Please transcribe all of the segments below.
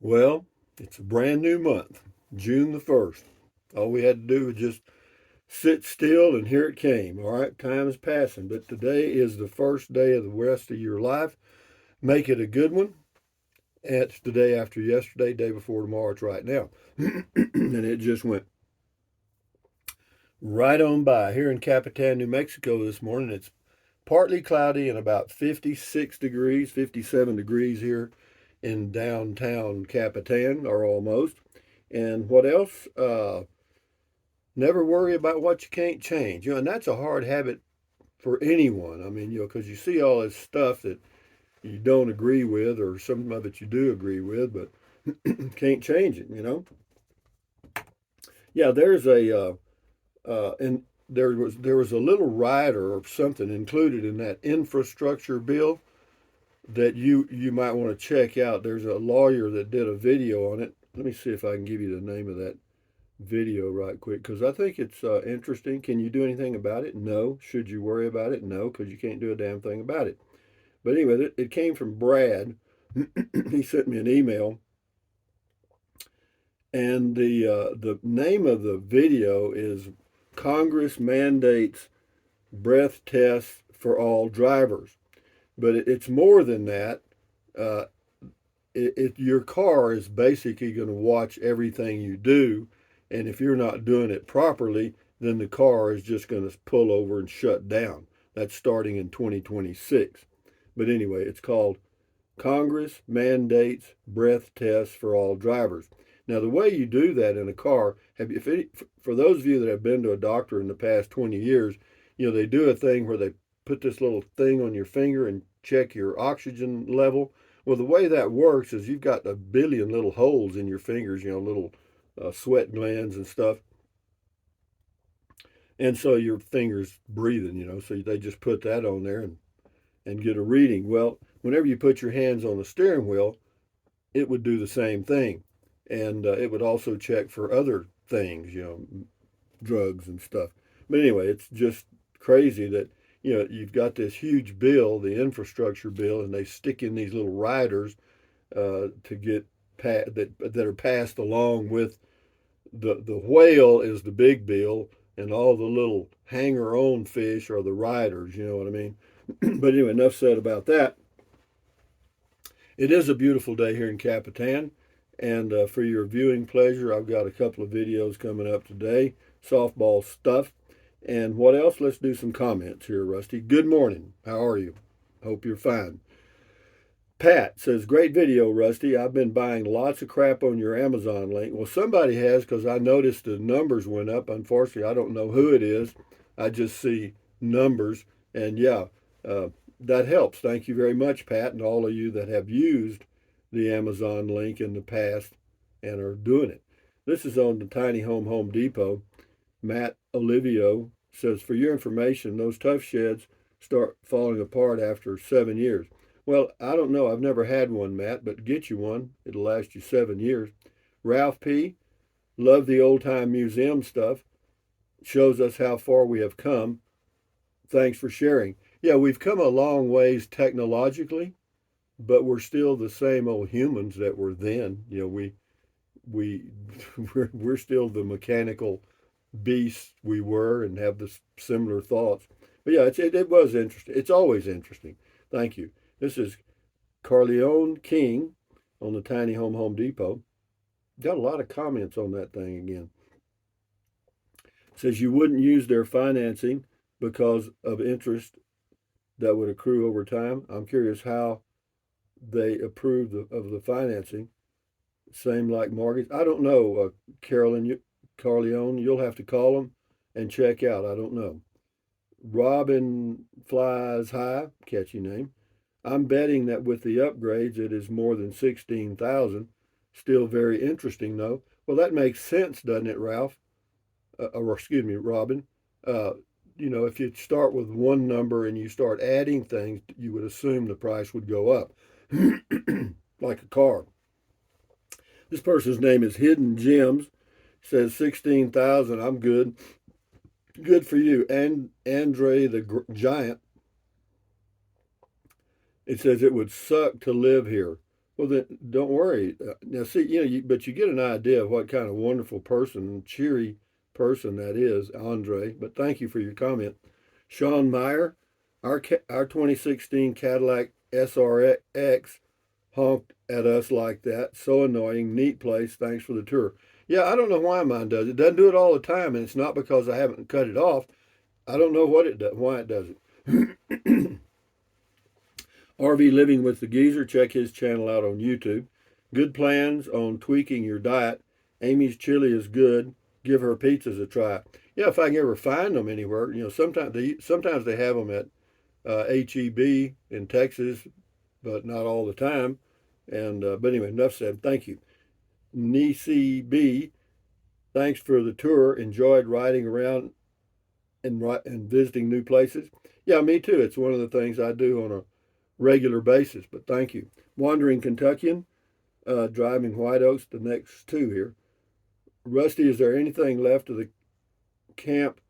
Well, it's a brand new month, June the 1st. All we had to do was just sit still and here it came. All right, time is passing, but today is the first day of the rest of your life. Make it a good one. It's the day after yesterday, day before tomorrow. It's right now. And it just went right on by. Here in Capitan, New Mexico this morning, it's partly cloudy and about 56 degrees, 57 degrees here in downtown Capitan, or almost. And what else? Never worry about what you can't change. And that's a hard habit for anyone. I mean, because you see all this stuff that you don't agree with, or some of it you do agree with, but can't change it. Yeah, there's and there was a little rider or something included in that infrastructure bill that you might want to check out. There's a lawyer that did a video on it. Let me see if I can give you the name of that video right quick because I think it's interesting. Can you do anything about it? No. Should you worry about it? No, because you can't do a damn thing about it. But anyway, it came from Brad. He sent me an email, and the name of the video is Congress mandates breath tests for all drivers. But it's more than that. Uh, your car is basically going to watch everything you do, and if you're not doing it properly, then the car is just going to pull over and shut down. That's starting in 2026. But anyway, it's called Congress Mandates Breath Tests for All Drivers. Now, the way you do that in a car, for those of you that have been to a doctor in the past 20 years, they do a thing where they put this little thing on your finger and check your oxygen level. Well, the way that works is you've got a billion little holes in your fingers, little sweat glands and stuff. And so your fingers breathing, so they just put that on there and get a reading. Well, whenever you put your hands on the steering wheel, it would do the same thing. And it would also check for other things, drugs and stuff. But anyway, it's just crazy that, you've got this huge bill, the infrastructure bill, and they stick in these little riders to get that are passed along with the whale is the big bill, and all the little hanger-on fish are the riders. You know what I mean? But anyway, enough said about that. It is a beautiful day here in Capitan, and for your viewing pleasure, I've got a couple of videos coming up today, softball stuff. And what else? Let's do some comments here, Rusty. Good morning. How are you? Hope you're fine. Pat says, great video, Rusty. I've been buying lots of crap on your Amazon link. Well, somebody has because I noticed the numbers went up. Unfortunately, I don't know who it is. I just see numbers. And yeah, that helps. Thank you very much, Pat, and all of you that have used the Amazon link in the past and are doing it. This is on the Tiny Home Depot. Matt Olivio says, for your information, those tough sheds start falling apart after 7 years. Well, I don't know. I've never had one, Matt, but get you one. It'll last you 7 years. Ralph P., love the old time museum stuff. Shows us how far we have come. Thanks for sharing. Yeah, we've come a long ways technologically, but we're still the same old humans that were then. We we're still the mechanical beasts we were and have the similar thoughts. But yeah, it was interesting. It's always interesting. Thank you. This is Carleone King on the Tiny Home Depot. Got a lot of comments on that thing again. Says you wouldn't use their financing because of interest that would accrue over time. I'm curious how they approve of the financing. Same like mortgage. I don't know, Carleone. You'll have to call them and check out. I don't know. Robin Flies High, catchy name. I'm betting that with the upgrades, it is more than 16,000. Still very interesting, though. Well, that makes sense, doesn't it, Ralph? Or excuse me, Robin. Uh, if you start with one number and you start adding things, you would assume the price would go up, like a car. This person's name is Hidden Gems. Says 16,000. I'm good. Good for you. And Andre the Giant. It says it would suck to live here. Well, then don't worry. Now, see, but you get an idea of what kind of wonderful person, cheery person that is, Andre. But thank you for your comment. Sean Meyer, our 2016 Cadillac SRX honked at us like that. So annoying. Neat place. Thanks for the tour. Yeah, I don't know why mine does. It doesn't do it all the time, and it's not because I haven't cut it off. I don't know what it does, why it does it. RV Living with the Geezer, check his channel out on YouTube. Good plans on tweaking your diet. Amy's chili is good. Give her pizzas a try. Yeah, if I can ever find them anywhere, sometimes they have them at HEB in Texas, but not all the time. And but anyway, enough said. Thank you, Nisi B. Thanks for the tour. Enjoyed riding around and visiting new places. Yeah, me too. It's one of the things I do on a regular basis. But thank you, Wandering Kentuckian. Driving White Oaks, the next two here. Rusty, is there anything left of the Camp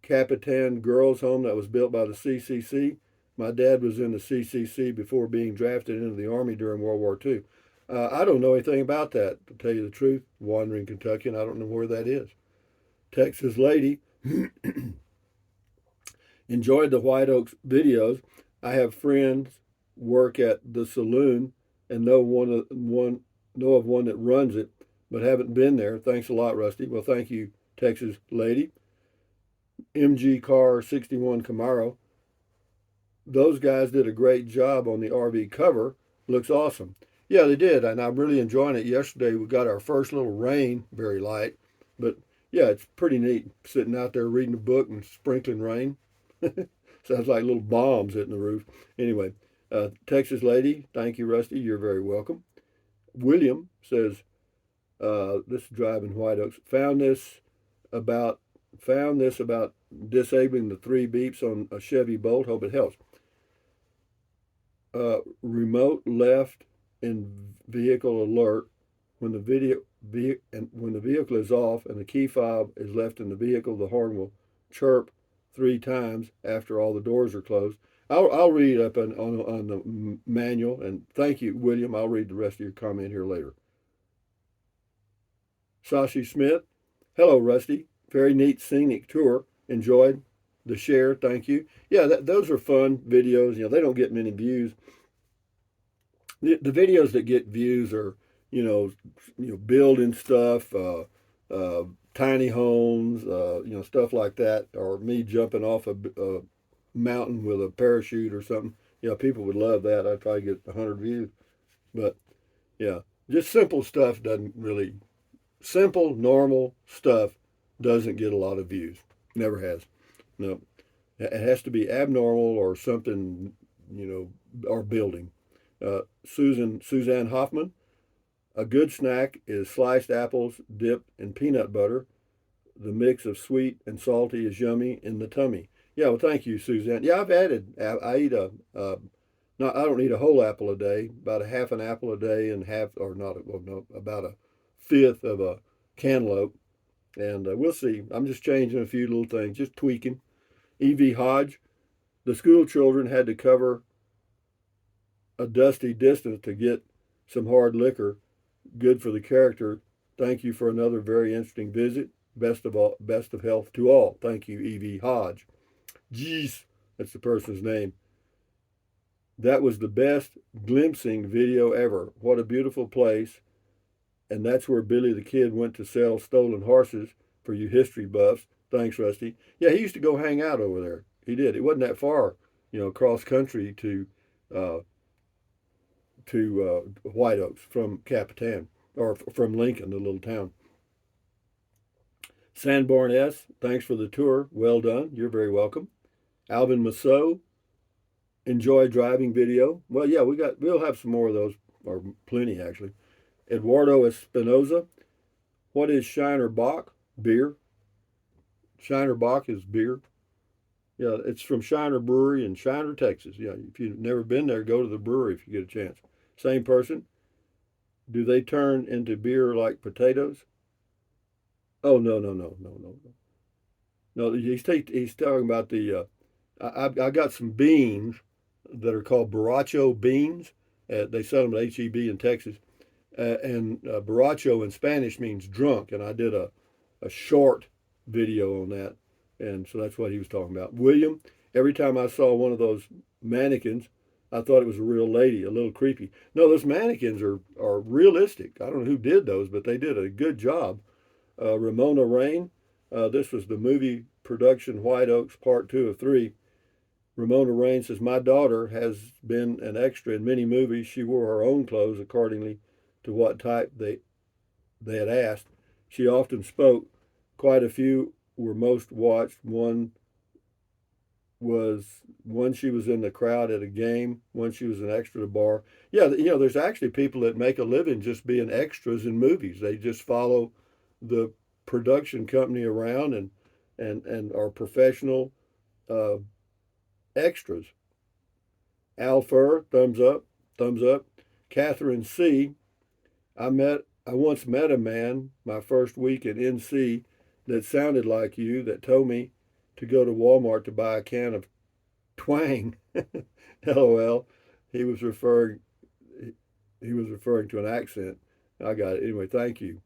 Capitan Girls Home that was built by the CCC? My dad was in the CCC before being drafted into the Army during World War II. I don't know anything about that, to tell you the truth. Wandering Kentuckian, I don't know where that is. Texas Lady, enjoyed the White Oaks videos. I have friends work at the saloon and know of one that runs it, but haven't been there. Thanks a lot, Rusty. Well, thank you, Texas Lady. MG Car 61 Camaro. Those guys did a great job on the RV cover. Looks awesome. Yeah, they did, and I'm really enjoying it. Yesterday we got our first little rain, very light, but yeah, it's pretty neat sitting out there reading a book and sprinkling rain. Sounds like little bombs hitting the roof. Anyway, Texas Lady, thank you, Rusty. You're very welcome. William says, this is driving White Oaks. Found this about disabling the three beeps on a Chevy Bolt. Hope it helps. Remote left in vehicle alert when when the vehicle is off and the key fob is left in the vehicle. The horn will chirp 3 times after all the doors are closed. I'll read up on the manual, and thank you, William. I'll read the rest of your comment here later. Sashi Smith, hello, Rusty. Very neat scenic tour. Enjoyed the share. Thank you. Yeah, those are fun videos. They don't get many views. The videos that get views are, building stuff, tiny homes, stuff like that, or me jumping off a mountain with a parachute or something. People would love that. I'd probably get 100 views. But yeah, just simple, normal stuff doesn't get a lot of views. Never has. No, it has to be abnormal or something, or building. Suzanne Hoffman, a good snack is sliced apples dipped in peanut butter. The mix of sweet and salty is yummy in the tummy. Yeah, well, thank you, Suzanne. Yeah, I eat I don't eat a whole apple a day, about a half an apple a day and about a fifth of a cantaloupe. And we'll see. I'm just changing a few little things, just tweaking. E.V. Hodge, the school children had to cover a dusty distance to get some hard liquor. Good for the character. Thank you for another very interesting visit. Best of health to all. Thank you, E.V. Hodge. Jeez, that's the person's name. That was the best glimpsing video ever. What a beautiful place. And that's where Billy the Kid went to sell stolen horses for you history buffs. Thanks, Rusty. Yeah, he used to go hang out over there. He did. It wasn't that far, cross country uh, to White Oaks from Capitan or from Lincoln, the little town. Sanborn S, thanks for the tour. Well done. You're very welcome. Alvin Massot, enjoy driving video. Well, yeah, we'll have some more of those, or plenty actually. Eduardo Espinoza, what is Shiner Bock? Beer. Shiner Bock is beer. Yeah, it's from Shiner Brewery in Shiner, Texas. Yeah, if you've never been there, go to the brewery if you get a chance. Same person. Do they turn into beer like potatoes? Oh, no, no, no, no, no, no. No, he's talking about I got some beans that are called Borracho beans, They sell them at HEB in Texas. And borracho in Spanish means drunk. And I did a short video on that. And so that's what he was talking about. William, every time I saw one of those mannequins, I thought it was a real lady, a little creepy. No, those mannequins are realistic. I don't know who did those, but they did a good job. Ramona Rain, this was the movie production White Oaks Part 2 of 3. Ramona Rain says, my daughter has been an extra in many movies. She wore her own clothes accordingly to what type they had asked. She often spoke. Quite a few were most watched. One she was in the crowd at a game. One she was an extra at a bar. Yeah, there's actually people that make a living just being extras in movies. They just follow the production company around and are professional uh, extras. Al Fur, thumbs up, thumbs up. Catherine C. I once met a man my first week at NC that sounded like you that told me to go to Walmart to buy a can of Twang. LOL. He was referring he was referring to an accent. I got it. Anyway, thank you.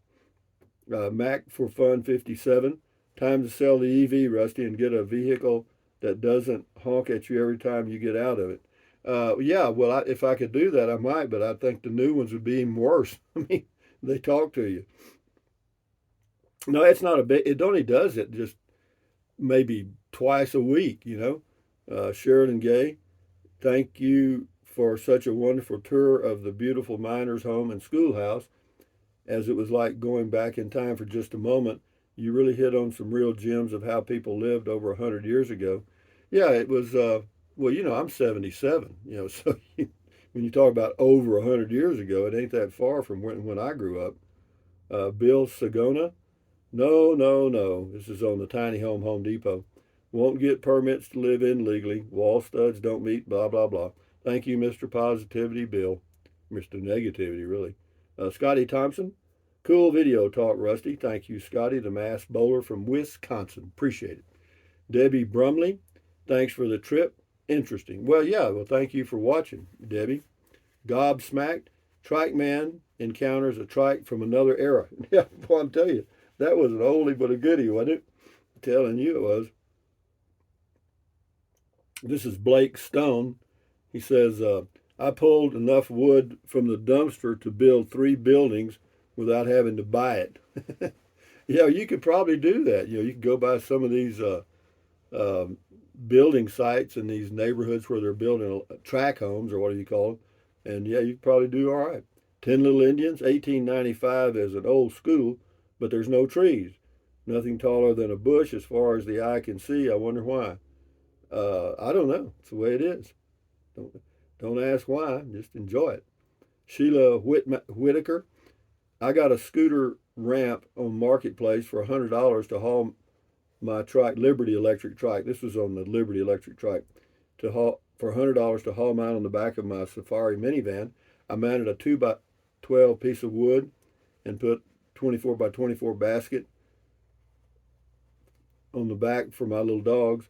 Mac for Fun 57. Time to sell the EV, Rusty, and get a vehicle that doesn't honk at you every time you get out of it. Yeah, well, if I could do that, I might, but I think the new ones would be even worse. I mean, they talk to you. No, it's not a big. It only does it just maybe twice a week. Sheridan Gay, thank you for such a wonderful tour of the beautiful miners' home and schoolhouse. As it was like going back in time for just a moment. You really hit on some real gems of how people lived over 100 years ago. Yeah, it was. Well, I'm 77. So when you talk about over 100 years ago, it ain't that far from when I grew up. Bill Sagona, no, no, no. This is on the Tiny Home Depot. Won't get permits to live in legally. Wall studs don't meet. Blah blah blah. Thank you, Mr. Positivity, Bill. Mr. Negativity, really. Scotty Thompson, cool video talk, Rusty. Thank you, Scotty, the mass bowler from Wisconsin. Appreciate it. Debbie Brumley, thanks for the trip. Interesting. Well, yeah, well, thank you for watching, Debbie. Gobsmacked, Trike Man encounters a trike from another era. Yeah, boy, I'm telling you, that was an oldie but a goodie, wasn't it? I'm telling you it was. This is Blake Stone. He says, I pulled enough wood from the dumpster to build 3 buildings without having to buy it. Yeah, you could probably do that. You could go by some of these uh, building sites in these neighborhoods where they're building track homes or what do you call them. And yeah, you could probably do all right. 10 Little Indians, 1895 is an old school, but there's no trees. Nothing taller than a bush as far as the eye can see. I wonder why. I don't know. It's the way it is. Don't, don't ask why. Just enjoy it. Sheila Whitaker. I got a scooter ramp on Marketplace for $100 to haul my trike, Liberty Electric trike. This was on the Liberty Electric trike. To haul for $100 to haul mine on the back of my Safari minivan. I mounted a 2 by 12 piece of wood and put 24 by 24 basket on the back for my little dogs.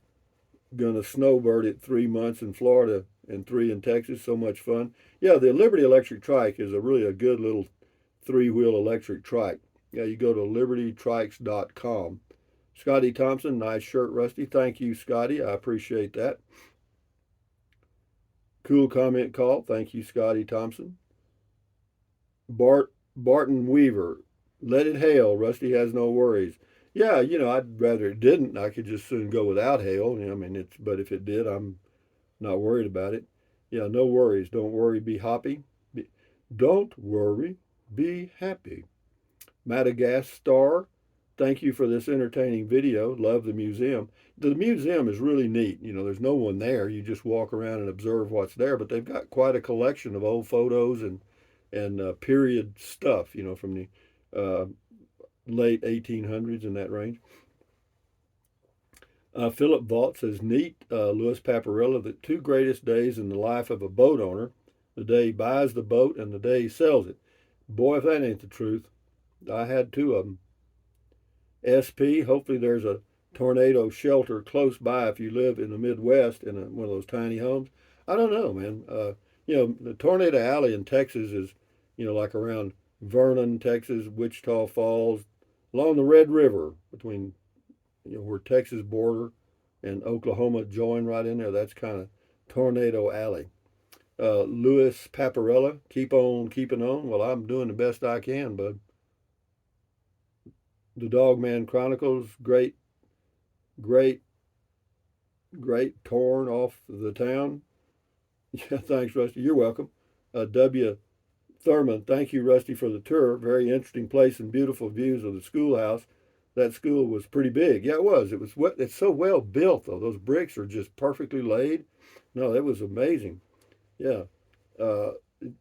Gonna snowbird it 3 months in Florida and 3 in Texas. So much fun. Yeah, the Liberty Electric trike is really a good little 3-wheel electric trike. Yeah, you go to libertytrikes.com. Scotty Thompson, nice shirt, Rusty. Thank you, Scotty. I appreciate that. Cool comment call. Thank you, Scotty Thompson. Barton Weaver, let it hail. Rusty has no worries. Yeah, I'd rather it didn't. I could just soon go without hail. I mean, but if it did, I'm not worried about it. Yeah, no worries. Don't worry. Be happy. Don't worry. Be happy. Madagascar, thank you for this entertaining video. Love the museum. The museum is really neat. There's no one there. You just walk around and observe what's there. But they've got quite a collection of old photos and period stuff. From the late 1800s in that range. Philip Vault says, neat. Louis Paparilla, the 2 greatest days in the life of a boat owner: the day he buys the boat and the day he sells it. Boy, if that ain't the truth. I had 2 of them. SP, hopefully there's a tornado shelter close by if you live in the Midwest in one of those tiny homes. I don't know, man. The Tornado Alley in Texas is, like around Vernon, Texas, Wichita Falls, along the Red River between, where Texas border and Oklahoma join right in there. That's kind of Tornado Alley. Louis Paparella, keep on keeping on. Well, I'm doing the best I can, bud. The Dogman Chronicles, great, great, great torn off the town. Yeah, thanks, Rusty. You're welcome. W. Thurman, thank you, Rusty, for the tour. Very interesting place and beautiful views of the schoolhouse. That school was pretty big. Yeah, it was. It was. It's so well built, though. Those bricks are just perfectly laid. No, that was amazing. Yeah. Uh,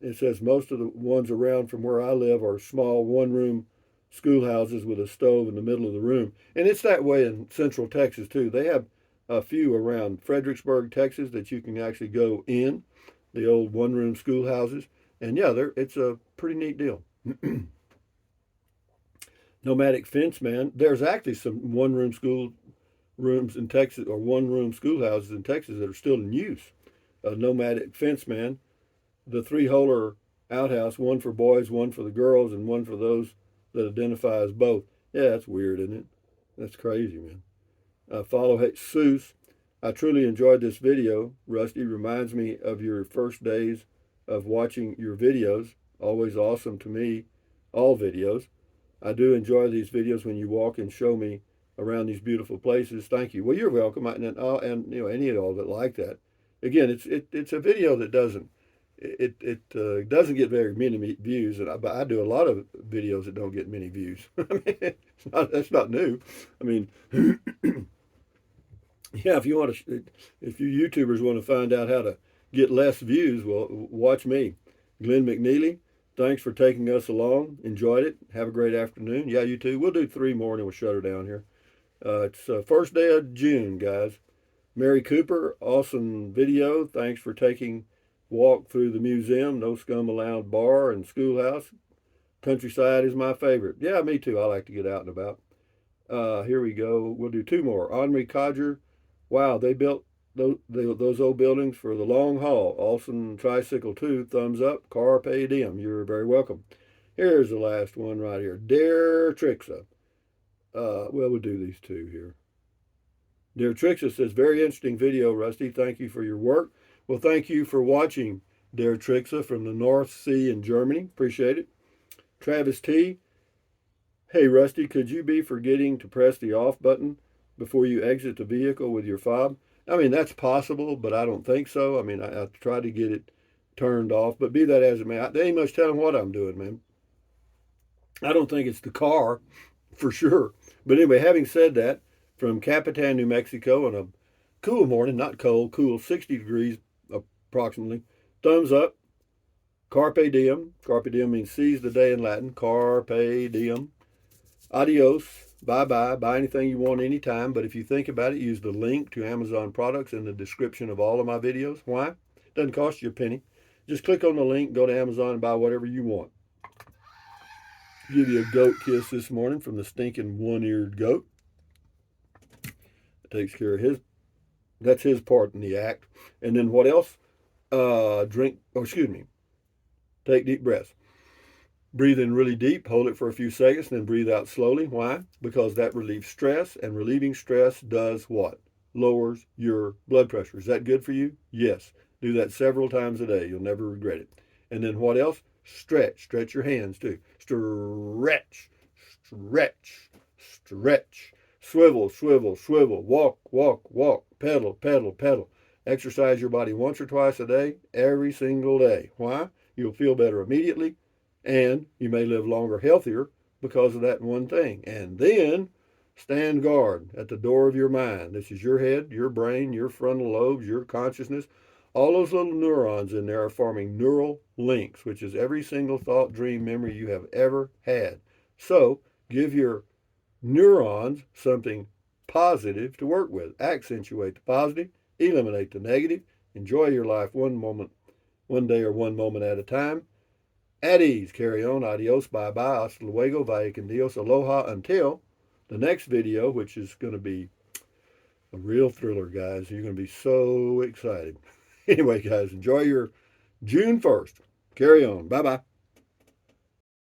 it says most of the ones around from where I live are small one-room schoolhouses with a stove in the middle of the room, and it's that way in Central Texas too. They have a few around Fredericksburg, Texas, that you can actually go in the old one-room schoolhouses, and yeah, it's a pretty neat deal. Nomadic Fence Man. There's actually some one-room school rooms in Texas or one-room schoolhouses in Texas that are still in use. Nomadic Fence Man, the three-holer outhouse, one for boys, one for the girls, and one for those that identify as both. Yeah, that's weird, isn't it? That's crazy, man. Follow Jesus. I truly enjoyed this video. Rusty reminds me of your first days of watching your videos. Always awesome to me, all videos. I do enjoy these videos when you walk and show me around these beautiful places. Thank you. Well, you're welcome, and any of all that like that. Again, it's a video that doesn't get very many views, but I do a lot of videos that don't get many views. I mean, that's not new. I mean, yeah, if you YouTubers want to find out how to get less views, well, watch me, Glenn McNeely. Thanks for taking us along. Enjoyed it. Have a great afternoon. Yeah, you too. We'll do 3 more and then we'll shut her down here. It's first day of June, guys. Mary Cooper, awesome video. Thanks for taking walk through the museum. No Scum Allowed bar and schoolhouse. Countryside is my favorite. Yeah, me too. I like to get out and about. Here we go. We'll do 2 more. Henri Codger. Wow, they built those old buildings for the long haul. Awesome tricycle too. Thumbs up. Carpe diem. You're very welcome. Here's the last one right here. Dare Trixa. Well, we'll do these 2 here. Dear Trixa says, very interesting video, Rusty. Thank you for your work. Well, thank you for watching, Dear Trixa, from the North Sea in Germany. Appreciate it. Travis T. Hey, Rusty, could you be forgetting to press the off button before you exit the vehicle with your fob? I mean, that's possible, but I don't think so. I mean, I try to get it turned off, but be that as it may, they ain't much telling what I'm doing, man. I don't think it's the car, for sure. But anyway, having said that, from Capitan, New Mexico, on a cool morning, not cold, cool, 60 degrees approximately. Thumbs up. Carpe diem. Carpe diem means seize the day in Latin. Carpe diem. Adios. Bye-bye. Buy anything you want anytime. But if you think about it, use the link to Amazon products in the description of all of my videos. Why? Doesn't cost you a penny. Just click on the link, go to Amazon, and buy whatever you want. Give you a goat kiss this morning from the stinking one-eared goat. It takes care of that's his part in the act. And then what else? Take deep breaths. Breathe in really deep, hold it for a few seconds, and then breathe out slowly. Why? Because that relieves stress, and relieving stress does what? Lowers your blood pressure. Is that good for you? Yes. Do that several times a day. You'll never regret it. And then what else? Stretch. Stretch your hands too. Stretch, stretch, stretch. Swivel, swivel, swivel. Walk, walk, walk. Pedal, pedal, pedal. Exercise your body once or twice a day, every single day. Why? You'll feel better immediately, and you may live longer, healthier because of that one thing. And then stand guard at the door of your mind. This is your head, your brain, your frontal lobes, your consciousness. All those little neurons in there are forming neural links, which is every single thought, dream, memory you have ever had. So give your neurons something positive to work with. Accentuate the positive, eliminate the negative. Enjoy your life one day or one moment at a time. At ease, carry on, adios, bye-bye, hasta luego, vaya con Dios, aloha, until the next video, which is going to be a real thriller, guys. You're going to be so excited. Anyway, guys, enjoy your June 1st. Carry on. Bye bye.